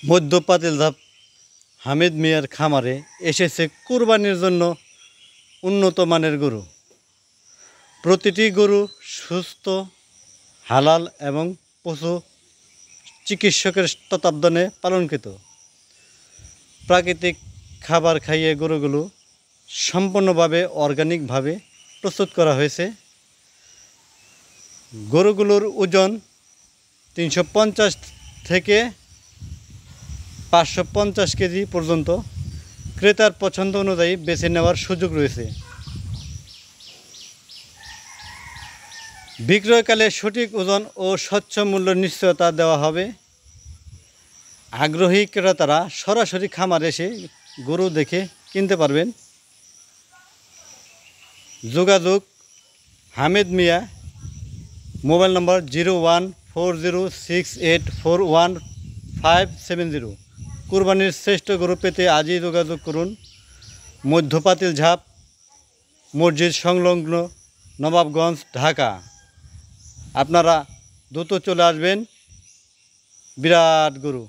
মধ্য পাতিলধাপ হামিদ মিয়ার খামারে এসেছে কুরবানির জন্য উন্নত মানের গরু। প্রতিটি গরু সুস্থ, হালাল এবং পশু চিকিৎসকের তত্ত্বাবধানে পালনকৃত। প্রাকৃতিক খাবার খাইয়ে গরুগুলো সম্পূর্ণভাবে অর্গানিকভাবে প্রস্তুত করা হয়েছে। গরুগুলোর ওজন 350 থেকে 550 কেজি পর্যন্ত। ক্রেতার পছন্দ অনুযায়ী বেছে নেওয়ার সুযোগ রয়েছে। বিক্রয়কালে সঠিক ওজন ও স্বচ্ছ মূল্য নিশ্চয়তা দেওয়া হবে। আগ্রহী ক্রেতারা সরাসরি খামারে এসে গরু দেখে কিনতে পারবেন। যোগাযোগ হামিদ মিয়া, মোবাইল নম্বর 014068415570। কুরবানির শ্রেষ্ঠ গরু পেতে আজই যোগাযোগ করুন। মধ্য পাতিলঝাপ মসজিদ সংলগ্ন, নবাবগঞ্জ, ঢাকা। আপনারা দ্রুত চলে আসবেন। বিরাট গরু।